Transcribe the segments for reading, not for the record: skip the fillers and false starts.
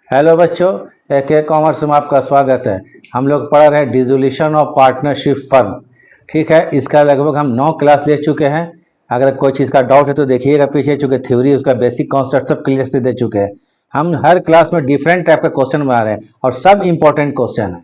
Hello बच्चों, के commerce में आपका स्वागत है। हम लोग पढ़ रहे हैं डिसोल्यूशन ऑफ पार्टनरशिप फर्म। ठीक है, इसका लगभग हम 9 क्लास ले चुके हैं। अगर कोई चीज़ का डाउट है तो देखिएगा पीछे, चूँकि थ्योरी उसका बेसिक कॉन्सेप्ट सब क्लियर से दे चुके हैं। हम हर क्लास में डिफरेंट टाइप का क्वेश्चन बना रहे हैं और सब इंपॉर्टेंट क्वेश्चन है।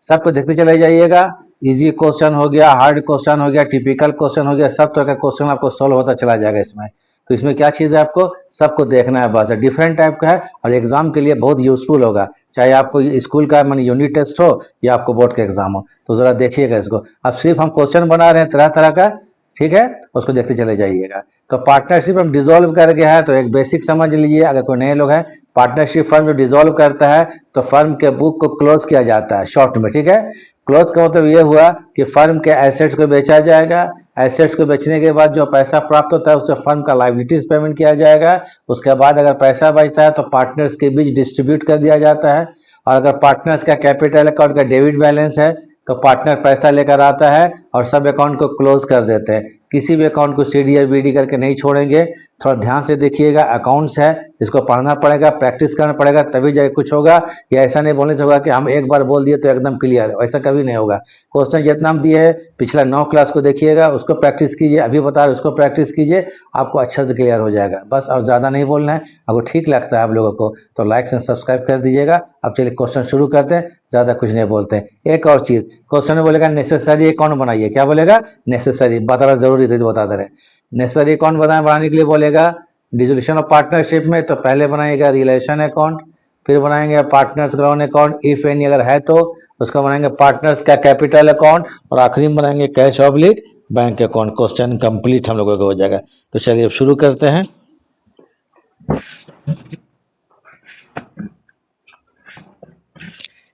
सबको देखते चले जाइएगा। इजी क्वेश्चन हो गया, हार्ड क्वेश्चन हो गया, टिपिकल क्वेश्चन हो गया, सब तरह का क्वेश्चन आपको सॉल्व होता चला जाएगा इसमें। तो इसमें क्या चीज़ है, आपको सबको देखना है, बस डिफरेंट टाइप का है और एग्जाम के लिए बहुत यूजफुल होगा। चाहे आपको स्कूल का मान यूनिट टेस्ट हो या आपको बोर्ड का एग्जाम हो, तो ज़रा देखिएगा इसको। अब सिर्फ हम क्वेश्चन बना रहे हैं तरह तरह का, ठीक है, उसको देखते चले जाइएगा। तो पार्टनरशिप हम डिसॉल्व कर गया है, तो एक बेसिक समझ लीजिए। अगर कोई नए लोग हैं, पार्टनरशिप फर्म जो डिसॉल्व करता है तो फर्म के बुक को क्लोज किया जाता है शॉर्ट में। ठीक है, क्लोज का मतलब ये हुआ कि फर्म के एसेट्स को बेचा जाएगा। एसेट्स को बेचने के बाद जो पैसा प्राप्त होता है उससे फर्म का लायबिलिटीज पेमेंट किया जाएगा। उसके बाद अगर पैसा बचता है तो पार्टनर्स के बीच डिस्ट्रीब्यूट कर दिया जाता है। और अगर पार्टनर्स का कैपिटल अकाउंट का डेबिट बैलेंस है तो पार्टनर पैसा लेकर आता है और सब अकाउंट को क्लोज कर देते हैं। किसी भी अकाउंट को सीडी या बीडी करके नहीं छोड़ेंगे। थोड़ा ध्यान से देखिएगा, अकाउंट्स है, इसको पढ़ना पड़ेगा, प्रैक्टिस करना पड़ेगा, तभी जाके कुछ होगा। या ऐसा नहीं बोलने से होगा कि हम एक बार बोल दिए तो एकदम क्लियर है, ऐसा कभी नहीं होगा। क्वेश्चन जितना हम दिए है पिछला 9 क्लास को देखिएगा, उसको प्रैक्टिस कीजिए, अभी बता रहे उसको प्रैक्टिस कीजिए, आपको अच्छा से क्लियर हो जाएगा। बस और ज़्यादा नहीं बोलना है। अगर ठीक लगता है आप लोगों को तो लाइक एंड सब्सक्राइब कर दीजिएगा। अब चलिए क्वेश्चन शुरू करते हैं, ज़्यादा कुछ नहीं बोलते हैं। एक और चीज़, क्वेश्चन में बोलेगा नेसेसरी अकाउंट बनाइए। क्या बोलेगा? नेसेसरी, बताना जरूरी थे तो बता दे रहे। नेसेसरी अकाउंट बनाने के लिए बोलेगा डिसोल्यूशन ऑफ पार्टनरशिप में, तो पहले बनाएगा रिलेशन अकाउंट, फिर बनाएंगे partners loan account, if any अगर है तो उसका बनाएंगे पार्टनर्स का कैपिटल अकाउंट, और आखिरी में बनाएंगे cash oblique bank account. Question complete हम लोगों को हो जाएगा। तो चलिए अब शुरू करते हैं।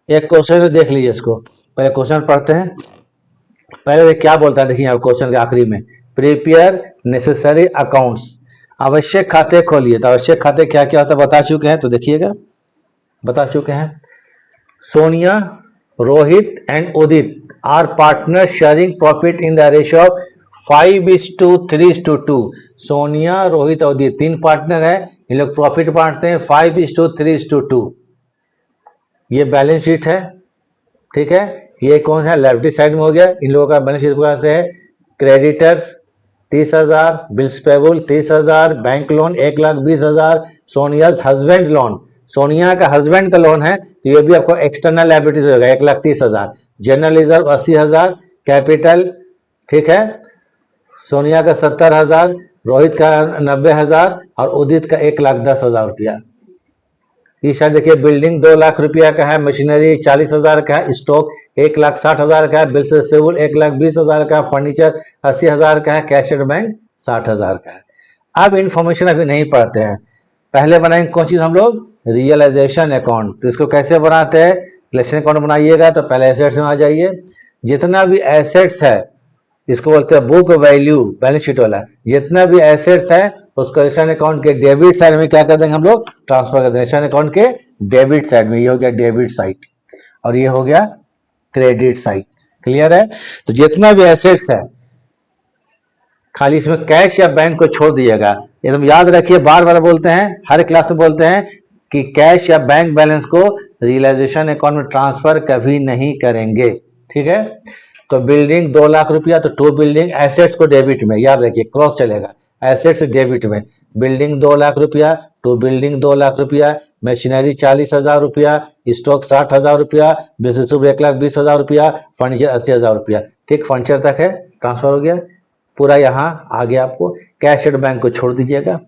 एक क्वेश्चन देख लीजिए, इसको पहले क्वेश्चन पढ़ते हैं। पहले क्या बोलता है देखिए, क्वेश्चन के आखिरी में प्रिपेयर नेसेसरी अकाउंट्स, आवश्यक खाते खोलिए। तो आवश्यक खाते क्या क्या होता है बता चुके हैं, तो देखिएगा बता चुके हैं। Sonia, Rohit and Udit are partner sharing profit in the ratio of 5:3:2। Sonia, Rohit और उदित 3 पार्टनर है, इन लोग प्रॉफिट बांटते हैं 5:3:2। ये बैलेंस शीट है, ठीक है। ये कौन है? लेफ्ट साइड में हो गया। इन लोगों का बैलेंस शीट कौन से है? Creditors 30,000, bills payable 30,000, bank loan 1,20,000, सोनियाज husband loan, Sonia का हस्बैंड का लोन है तो ये भी आपको एक्सटर्नल लायबिलिटीज होगा 1,30,000, जनरल रिजर्व 80,000, कैपिटल, ठीक है, सोनिया का 70,000, रोहित का 90,000 और उदित का 1,10,000 रुपया। इस साइड देखिए बिल्डिंग 2 लाख रुपया का है, मशीनरी 40,000 का है, स्टॉक 1,60,000 का है, बिल्स रिसीवेबल 1,20,000 का, फर्नीचर 80,000 का है, कैश एट बैंक 60,000 का है। अब इन्फॉर्मेशन अभी नहीं पढ़ते हैं, पहले बनाएंगे कौन चीज हम लोग? Realisation account. तो इसको कैसे बनाते हैं? रिलेशन अकाउंट बनाइएगा तो पहले एसेट्स में आ जाइए। जितना भी एसेट्स है इसको बोलते हैं बुक वैल्यू, बैलेंस शीट वाला। जितना भी एसेट्स है उसको रिलेशन अकाउंट के डेबिट साइड में क्या कर देंगे हम लोग? ट्रांसफर कर देंगे रिलेशन अकाउंट के डेबिट साइड में। ये हो गया डेबिट साइड और ये हो गया क्रेडिट साइड। क्लियर है? तो जितना भी एसेट्स है खाली इसमें कैश या बैंक को छोड़ दिएगा। एकदम याद रखिए, बार बार बोलते हैं, हर क्लास में बोलते हैं कि कैश या बैंक बैलेंस को रियलाइजेशन अकाउंट में ट्रांसफर कभी नहीं करेंगे। ठीक है, तो बिल्डिंग 2 लाख रुपया, तो 2 बिल्डिंग, एसेट्स को डेबिट में, याद रखिए क्रॉस चलेगा, एसेट्स डेबिट में। बिल्डिंग 2 लाख रुपया, 2 बिल्डिंग 2 लाख रुपया, मशीनरी 40,000 रुपया, स्टॉक 60,000 रुपया, बिजनेस 1,20,000 रुपया, फर्नीचर 80,000 रुपया। ठीक, फर्नीचर तक है, ट्रांसफर हो गया पूरा, यहाँ आ गया। आपको कैश एट बैंक को छोड़ दीजिएगा।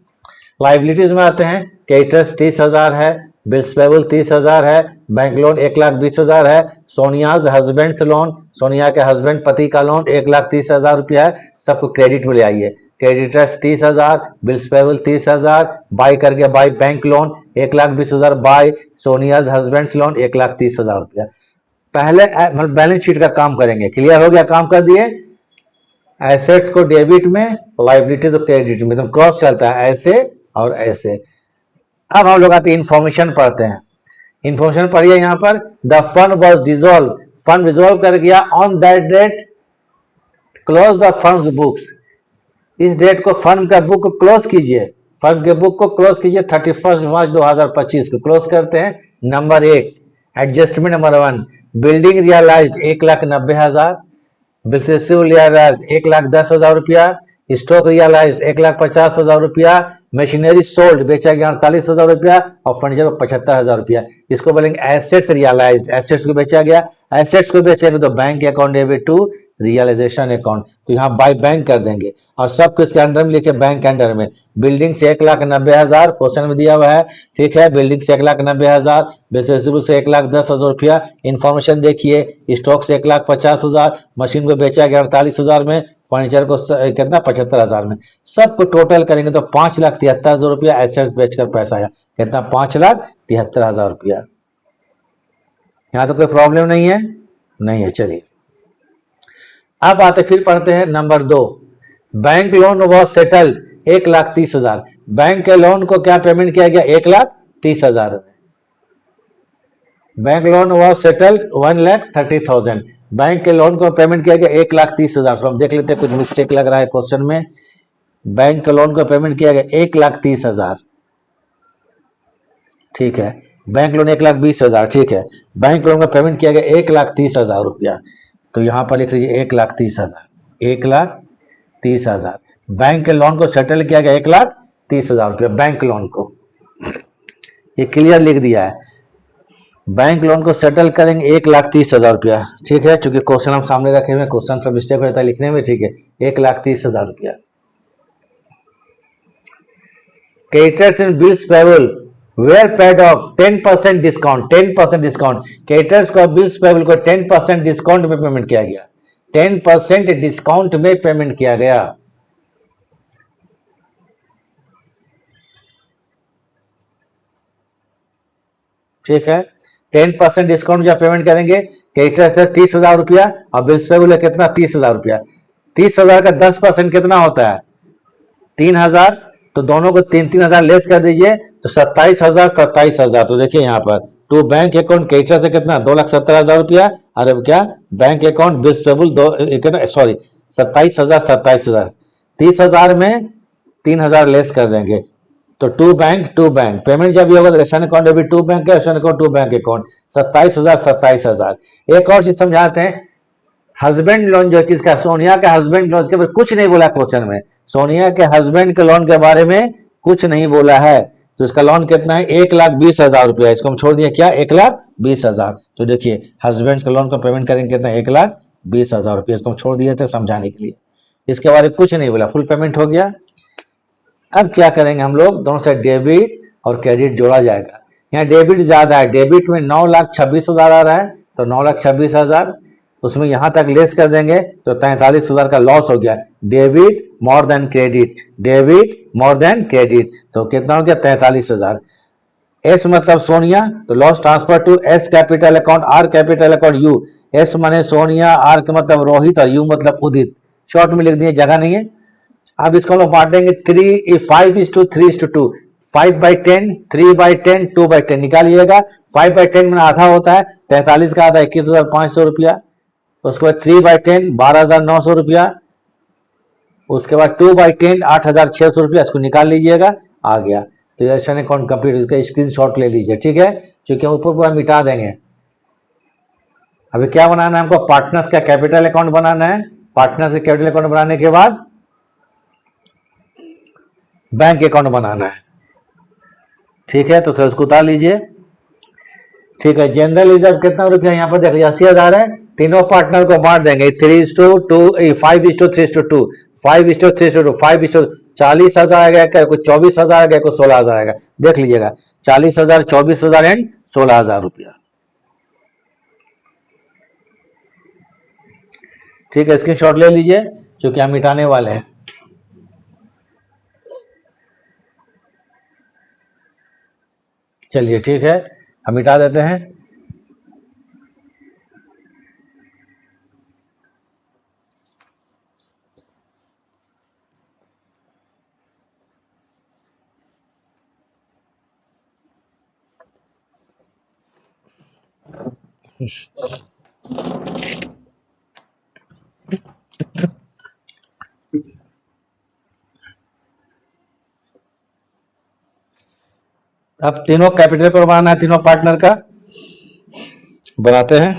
लाइबिलिटीज में आते हैं, क्रेडिटर्स 30,000 है, बिल्स पेबल 30,000 है, बैंक लोन 1,20,000 है, सोनियाज हस्बैंड लोन, सोनिया के हस्बैंड पति का लोन 1,30,000 रुपया है, सबको क्रेडिट में ले आइए। क्रेडिटर्स 30,000, बिल्स पेबल 30,000, बाई करके by bank loan 1,20,000, by सोनियाज husband loan 1,30,000 रुपया। पहले बैलेंस शीट का काम करेंगे। क्लियर हो गया? काम कर दिए। एसेट्स को डेबिट में, लाइबिलिटीज को क्रेडिट में, तो क्रॉस चलता है ऐसे और ऐसे। अब हम लोग आते हैं इन्फॉर्मेशन पढ़ते हैं। इन्फॉर्मेशन पढ़िए यहाँ पर, the fund was dissolve, fund dissolve कर गया on that date, close the fund's books, इस डेट को फंड का बुक क्लोज कीजिए। फर्म के बुक को क्लोज कीजिए 31 मार्च 2025 को क्लोज करते हैं। Number 1 adjustment number 1, building realised 1,90,000, बिल्सिव रियलाइज्ड 1,10,000 रुपया, स्टॉक रियलाइज्ड 1,50,000 रुपया, मशीनरी सोल्ड बेचा गया 48,000 रुपया और फर्नीचर 75,000 रुपया। इसको बोलेंगे एसेट्स रियलाइज्ड, एसेट्स को बेचा गया। एसेट्स को बेचेंगे तो bank account debit to realisation account, तो यहाँ बाय बैंक कर देंगे और सब कुछ के अंडर में लिखे बैंक अंडर में। बिल्डिंग से 1,90,000 क्वेश्चन में दिया हुआ है, ठीक है। बिल्डिंग से 1,90,000, बेसिबल से 1,10,000 रुपया, इन्फॉर्मेशन देखिए। स्टॉक से 1,50,000, मशीन को बेचा गया 48,000 में, फर्नीचर को कितना 75,000 में। सबको टोटल करेंगे तो 5,73,000 रुपया एसेट्स बेचकर पैसा आया। कितना 5,73,000 रुपया। यहाँ तो कोई प्रॉब्लम नहीं है, नहीं है। चलिए अब आते फिर पढ़ते हैं number 2, bank loan was settled 1,30,000। Bank के लोन को क्या पेमेंट किया गया 1,30,000। Bank loan was settled 1,30,000। Bank के लोन को पेमेंट किया गया 1,30,000। तो हम देख लेते हैं कुछ मिस्टेक लग रहा है क्वेश्चन में। बैंक के लोन को पेमेंट किया गया 1,30,000, ठीक है। बैंक लोन 1,20,000, ठीक है। बैंक लोन का पेमेंट किया गया 1,30,000 रुपया, तो यहां पर लिख लीजिए 1,30,000, 1,30,000। बैंक के लोन को सेटल किया गया 1,30,000 रुपया बैंक लोन को, ये क्लियर लिख दिया है। बैंक लोन को सेटल करेंगे 1,30,000 रुपया, ठीक है। चूंकि क्वेश्चन हम सामने रखे हुए, क्वेश्चन पर मिस्टेक हो जाता है लिखने में, ठीक है। 1,30,000 रुपया। Creditors and bills payable were paid off 10% discount, 10% discount. Creditors को बिल्स पेबल को 10% डिस्काउंट में पेमेंट किया गया, 10% डिस्काउंट में पेमेंट किया गया। ठीक है, 10% डिस्काउंट जब पेमेंट करेंगे, क्रेडिटर से 30,000 रुपया और बिल्स पेबल है कितना 30,000 रुपया। 30,000 का 10% कितना होता है 3,000, तो दोनों को 3,000 लेस कर दीजिए तो 27,000, 27,000। तो देखिए यहाँ पर टू बैंक अकाउंट क्रेडिटर से कितना 2,70,000 रुपया, और अब क्या बैंक अकाउंट बिल्स पेबल कितना, सॉरी 27,000, 27,000। 30,000 में 3,000 लेस कर देंगे तो टू बैंक पेमेंट जब ये होगा तो ration account debit to bank है, ration account to bank account 27,000, 27,000। एक और चीज समझाते हैं, हस्बैंड लोन जो किसका, सोनिया के हस्बैंड लोन के बारे में कुछ नहीं बोला क्वेश्चन में। सोनिया के हस्बैंड के लोन के बारे में कुछ नहीं बोला है, तो इसका लोन कितना है 1,20,000 रुपया। इसको हम छोड़ दिए क्या 1,20,000। तो देखिए हस्बैंड के लोन को पेमेंट करेंगे कितना 1,20,000 रुपया। इसको हम छोड़ दिए थे समझाने के लिए, इसके बारे में कुछ नहीं बोला, फुल पेमेंट हो गया। अब क्या करेंगे हम लोग, दोनों से डेबिट और क्रेडिट जोड़ा जाएगा। यहाँ डेबिट ज्यादा है, डेबिट में 9,26,000 आ रहा है, तो 9,26,000 उसमें यहां तक लेस कर देंगे तो 43,000 का लॉस हो गया। Debit more than credit, debit more than credit, तो कितना हो गया 43,000। एस मतलब सोनिया, तो loss transfer to S capital account, R capital account U. S माने सोनिया, आर का मतलब रोहित और यू मतलब उदित, शॉर्ट में लिख दिए, जगह नहीं है। अब इसको हम लोग बांटेंगे 5:3:2, 5/10, 3/10, 2/10 निकालिएगा। 5/10 में आधा होता है 43 का आधा 21,500 रुपया, उसके बाद 3/10 12,900 रुपया, उसके बाद 2/10 8,600 रुपया, इसको निकाल लीजिएगा, आ गया। तो रेशन अकाउंट कंप्लीट, इसका स्क्रीनशॉट ले लीजिए, ठीक है। क्योंकि ऊपर पूरा मिटा देंगे। अभी क्या बनाना है हमको, पार्टनर्स का कैपिटल अकाउंट बनाना है। पार्टनर्स का कैपिटल अकाउंट बनाने के बाद बैंक अकाउंट बनाना है, ठीक है। तो फिर उसको उतार लीजिए, ठीक है। जनरल रिजर्व कितना रुपया यहाँ पर देख लीजिए 80,000 है। तीनों पार्टनर को बांट देंगे 3:2, 5:3:2, 5:3:2, 40,000 आ गया, कोई 24,000 आ गया, कोई 16,000 आएगा, देख लीजिएगा 40,000, 24,000 एंड 16,000 रुपया, ठीक है। स्क्रीनशॉट ले लीजिए क्योंकि हम मिटाने वाले हैं। चलिए ठीक है, हम मिटा देते हैं। अब तीनों कैपिटल को बनाना है, तीनों पार्टनर का बनाते हैं।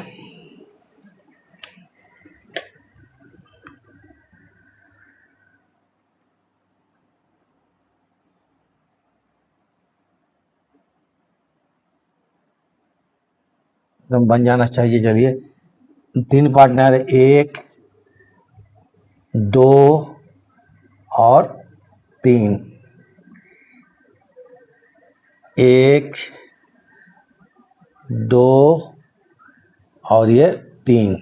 एकदम बन जाना चाहिए। चलिए, तीन पार्टनर, 1 2 और 3। 1 2 और ये 3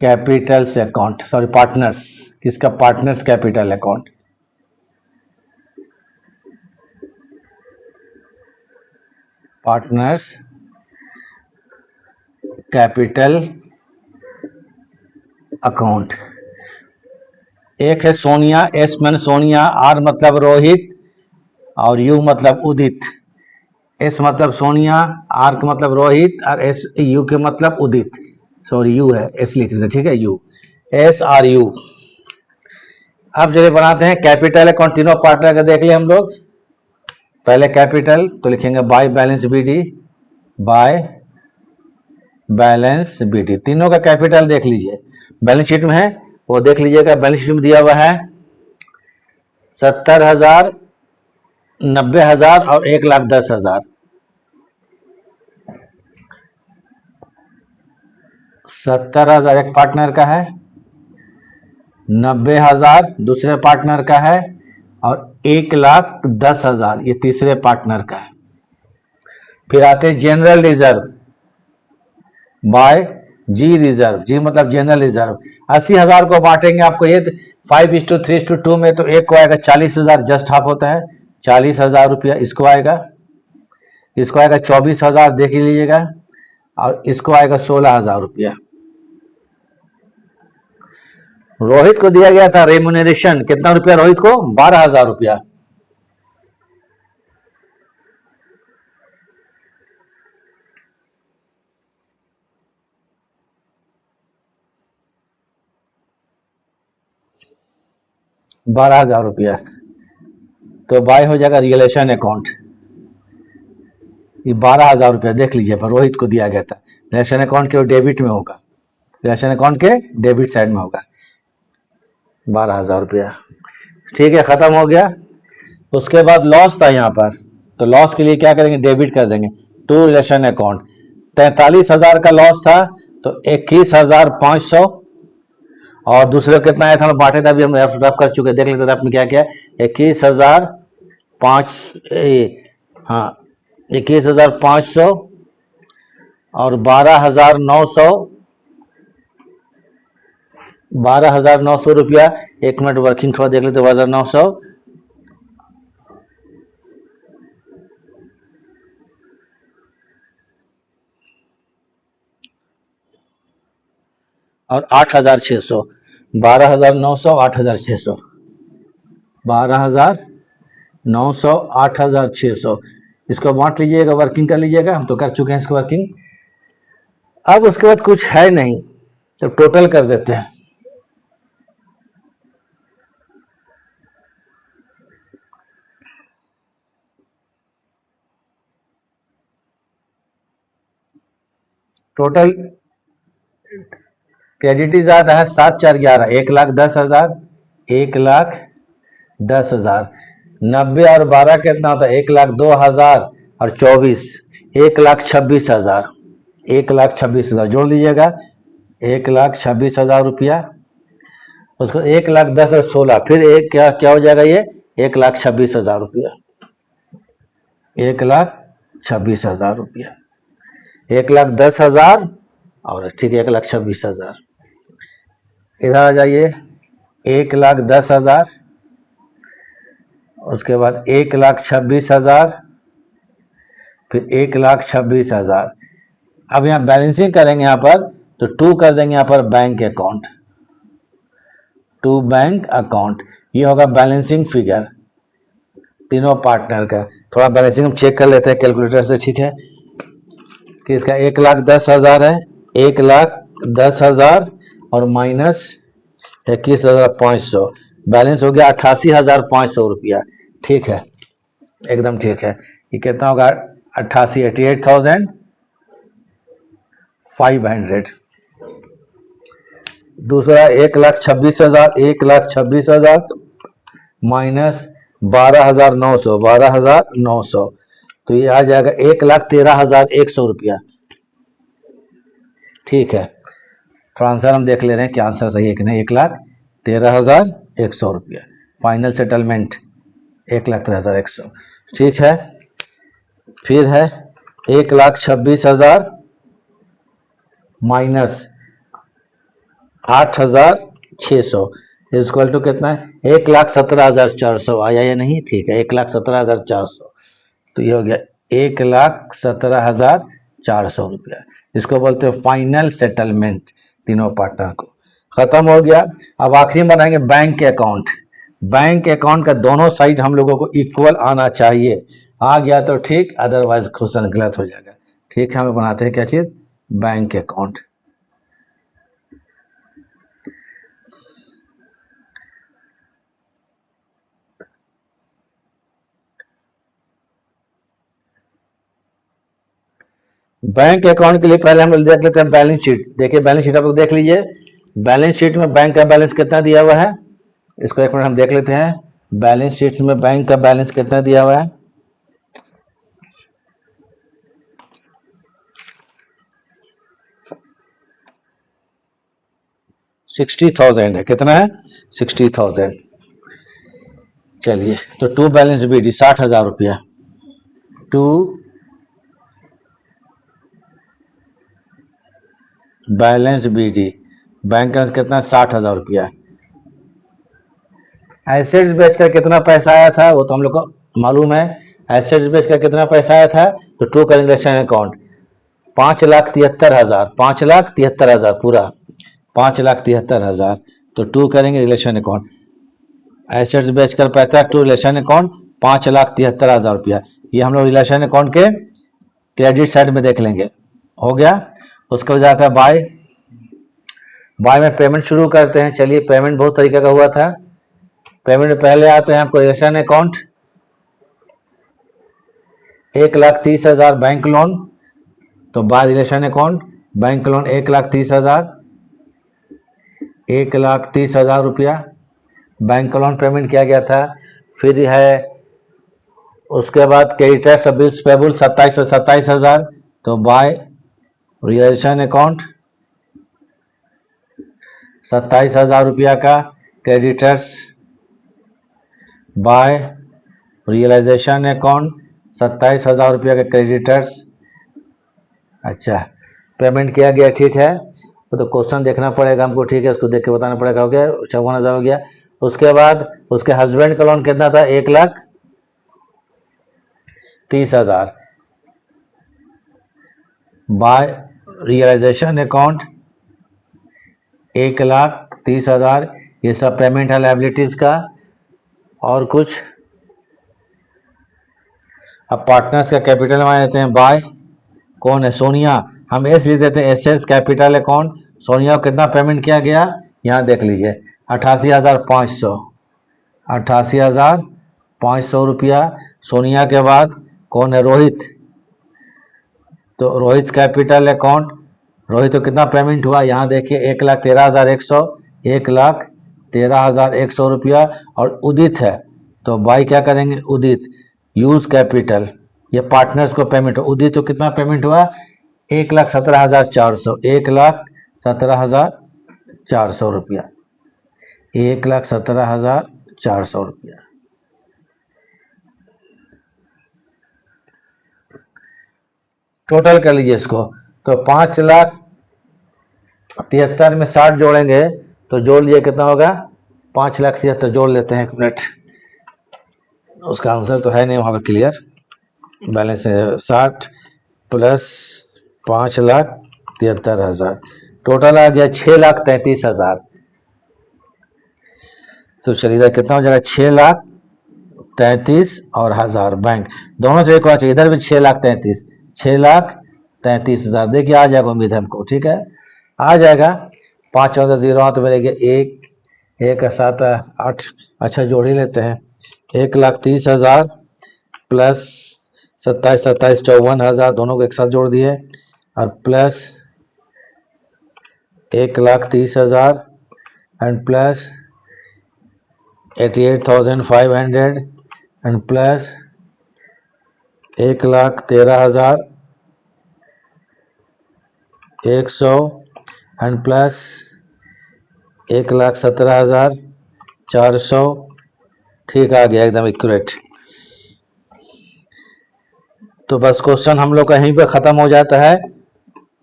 कैपिटल्स अकाउंट, सॉरी पार्टनर्स, किसका? Partners capital account. Partners capital account. एक है सोनिया, एस मन सोनिया, आर मतलब रोहित और यू मतलब उदित। एस मतलब सोनिया, आर का मतलब रोहित और एस यू के मतलब उदित। सॉरी यू है, एस लिख देते, ठीक है, यू, एस आर यू। अब चलिए बनाते हैं कैपिटल अकाउंट, तीनों पार्टनर का देख लिया हम लोग। पहले कैपिटल तो लिखेंगे by balance BD, by balance BD, तीनों का कैपिटल देख लीजिए। बैलेंस शीट में है वो देख लीजिएगा। बैलेंस शीट में दिया हुआ है 70,000, 90,000 और 1,10,000। 70,000 एक पार्टनर का है, 90,000 दूसरे पार्टनर का है और 1,10,000 ये तीसरे पार्टनर का है। फिर आते हैं जनरल रिजर्व बाय जी रिजर्व, जी मतलब जनरल रिजर्व। 80,000 को बांटेंगे आपको ये 5:3:2 में, तो एक को आएगा 40,000, जस्ट हाफ होता है 40,000 रुपया। इसको आएगा 24,000 देख लीजिएगा और इसको आएगा 16,000 रुपया। रोहित को दिया गया था रेम्यूनरेशन कितना रुपया? रोहित को 12,000 रुपया। ₹12,000 तो बाय हो जाएगा रिलेशन अकाउंट। ये 12,000 रुपया देख लीजिए, पर रोहित को दिया गया था। रिलेशन अकाउंट के डेबिट में होगा, रिलेशन अकाउंट के डेबिट साइड में होगा 12,000 रुपया। ठीक है, खत्म हो गया। उसके बाद लॉस था यहाँ पर, तो लॉस के लिए क्या करेंगे? डेबिट कर देंगे टू रिलेशन अकाउंट। 43,000 का लॉस था तो 21,500 और दूसरे को कितना आया था हम बांटे था, अभी हम रफ कर चुके, देख लेते थे आपने क्या क्या। 21,500 और 12,900 रुपया। एक मिनट वर्किंग थोड़ा देख लेते, 12,900 और 8,600, 12,900, 8,600, 12,900, 8,600। इसको बांट लीजिएगा, वर्किंग कर लीजिएगा, हम तो कर चुके हैं इसको वर्किंग। अब उसके बाद कुछ है नहीं, तो टोटल कर देते हैं। टोटल क्रेडिट ज्यादा है 7,411, 1,10,000, 1,10,000। 90 और 12 कितना होता है? 1,02,000 और 24, 1,26,000, 1,26,000 जोड़ लीजिएगा, 1,26,000 रुपया। उसको 1,10,000 और 16, फिर एक क्या क्या हो जाएगा? ये 1,26,000 रुपया, 1,26,000 रुपया, 1,10,000 और ठीक है 1,26,000। इधर आ जाइए, 1,10,000, उसके बाद 1,26,000, फिर 1,26,000। अब यहाँ बैलेंसिंग करेंगे, यहाँ पर तो 2 कर देंगे, यहाँ पर बैंक अकाउंट, 2 बैंक अकाउंट। ये होगा बैलेंसिंग फिगर तीनों पार्टनर का। थोड़ा बैलेंसिंग हम चेक कर लेते हैं कैलकुलेटर से, ठीक है, कि इसका 1,10,000 है, 1,10,000 और माइनस 21,500, बैलेंस हो गया 88,500 रुपया। ठीक है, एकदम ठीक है। ये कितना होगा? 88, 88,500। दूसरा 1,26,000, 1,26,000 माइनस 12,900, 12,900, तो ये आ जाएगा 1,13,100 रुपया। ठीक है, थोड़ा आंसर हम देख ले रहे हैं कि आंसर सही है कि नहीं। 1,13,100 रुपया फाइनल सेटलमेंट, 1,13,100। ठीक है, फिर है 1,26,000 माइनस 8,600 इक्वल टू कितना है? 1,17,400 आया या नहीं? ठीक है, 1,17,400, तो ये हो गया 1,17,400 रुपया। इसको बोलते हैं फाइनल सेटलमेंट। तीनों पार्टनर को खत्म हो गया। अब आखिरी में बनाएंगे बैंक अकाउंट। बैंक अकाउंट का दोनों साइड हम लोगों को इक्वल आना चाहिए। आ गया तो ठीक, अदरवाइज क्वेश्चन गलत हो जाएगा। ठीक है, हम बनाते हैं क्या चीज? Bank account. बैंक अकाउंट के लिए पहले हम लोग देख लेते हैं बैलेंस शीट। देखिए बैलेंस शीट आप लोग देख लीजिए। बैलेंस शीट में बैंक का बैलेंस कितना दिया हुआ है, इसको एक मिनट हम देख लेते हैं। बैलेंस शीट में बैंक का बैलेंस कितना दिया हुआ है? $60,000 है। कितना है? 60,000। चलिए, तो टू बैलेंस बीडी 60,000 रुपया। टू बैलेंस बीडी बैंक का कितना? 60,000 रुपया। एसेट्स बेचकर कितना पैसा आया था वो तो हम लोग को मालूम है। एसेट्स बेचकर कितना पैसा आया था? तो टू करेंगे रिलेशन अकाउंट, 5,73,000, 5,73,000 पूरा, 5,73,000। तो टू करेंगे रिलेशन अकाउंट, एसेट्स बेचकर पैसा टू रिलेशन अकाउंट 5,73,000 रुपया। ये हम लोग रिलेशन अकाउंट के क्रेडिट साइड में देख लेंगे। हो गया। उसके बाद आता है बाय। बाय में पेमेंट शुरू करते हैं। चलिए, पेमेंट बहुत तरीके का हुआ था। पेमेंट में पहले आते हैं आपको रिलेशन अकाउंट, 1,30,000 बैंक लोन, तो by relation account bank loan 1,30,000, 1,30,000 रुपया बैंक लोन पेमेंट किया गया था। फिर है उसके बाद क्रेडिटर्स बिल्स पेबल 27,000, तो बाय रिलेशन अकाउंट 27,000 रुपया का क्रेडिटर्स, बाय रियलाइजेशन अकाउंट 27,000 रुपया का क्रेडिटर्स। अच्छा, पेमेंट किया गया। ठीक है, तो क्वेश्चन देखना पड़ेगा हमको। ठीक है, उसको देख के बताना पड़ेगा। हो गया, 54,000 हो गया। उसके बाद उसके हस्बैंड का लोन कितना था? 1,30,000 बाय रियलाइजेशन अकाउंट 1,30,000। ये सब पेमेंट है लाइबिलिटीज का। और कुछ अब पार्टनर्स का कैपिटल में देते हैं बाय, कौन है? सोनिया। हम एस लिख देते हैं, एसेट्स कैपिटल अकाउंट। सोनिया को कितना पेमेंट किया गया? यहाँ देख लीजिए, 88,500, 88,500 रुपया सोनिया के बाद कौन है? रोहित। तो रोहित कैपिटल अकाउंट, रोहित को कितना पेमेंट हुआ? यहाँ देखिए 1,13,100, 1,13,100 रुपया। और उदित है, तो बाई क्या करेंगे? उदित यूज कैपिटल, ये पार्टनर्स को पेमेंट हो। उदित को कितना पेमेंट हुआ? 1,17,400, 1,17,400 रुपया, 1,17,400 रुपया। टोटल कर लीजिए इसको, तो 5,73,000 में 60 जोड़ेंगे तो जोड़ लिए कितना होगा? 5,73,000 जोड़ लेते हैं। एक मिनट, उसका आंसर तो है नहीं वहाँ पे क्लियर। बैलेंस 60 प्लस 5,73,000, टोटल आ गया 6,33,000। तो चलिए इधर कितना हो जाएगा? 6,33,000 और 1,000 बैंक दोनों से एक होना चाहिए। इधर भी 6,33,000, 6,33,000। देखिए आ जाएगा, उम्मीद है हमको। ठीक है, आ जाएगा। 5 14 0 हाथ में रहेगा, 1 1 7 8। अच्छा, जोड़ ही लेते हैं। 1,30,000 प्लस 27 27 54,000 दोनों को एक साथ जोड़ दिए, और plus 1,30,000 and plus 88,500 and plus 1,13,100 and plus 1,17,400। ठीक आ गया, एकदम एक्यूरेट। तो बस क्वेश्चन हम लोग का यहीं पे ख़त्म हो जाता है।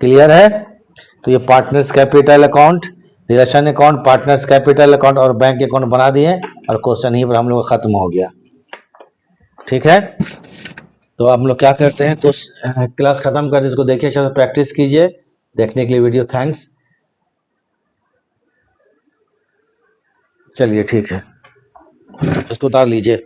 क्लियर है? तो ये partners capital account, realisation account, partners capital account और बैंक अकाउंट बना दिए, और क्वेश्चन यहीं पर हम लोग का ख़त्म हो गया। ठीक है, तो हम लोग क्या करते हैं, तो क्लास ख़त्म करते, इसको देखिए, अच्छा प्रैक्टिस कीजिए। देखने के लिए वीडियो थैंक्स। चलिए ठीक है, इसको उतार लीजिए।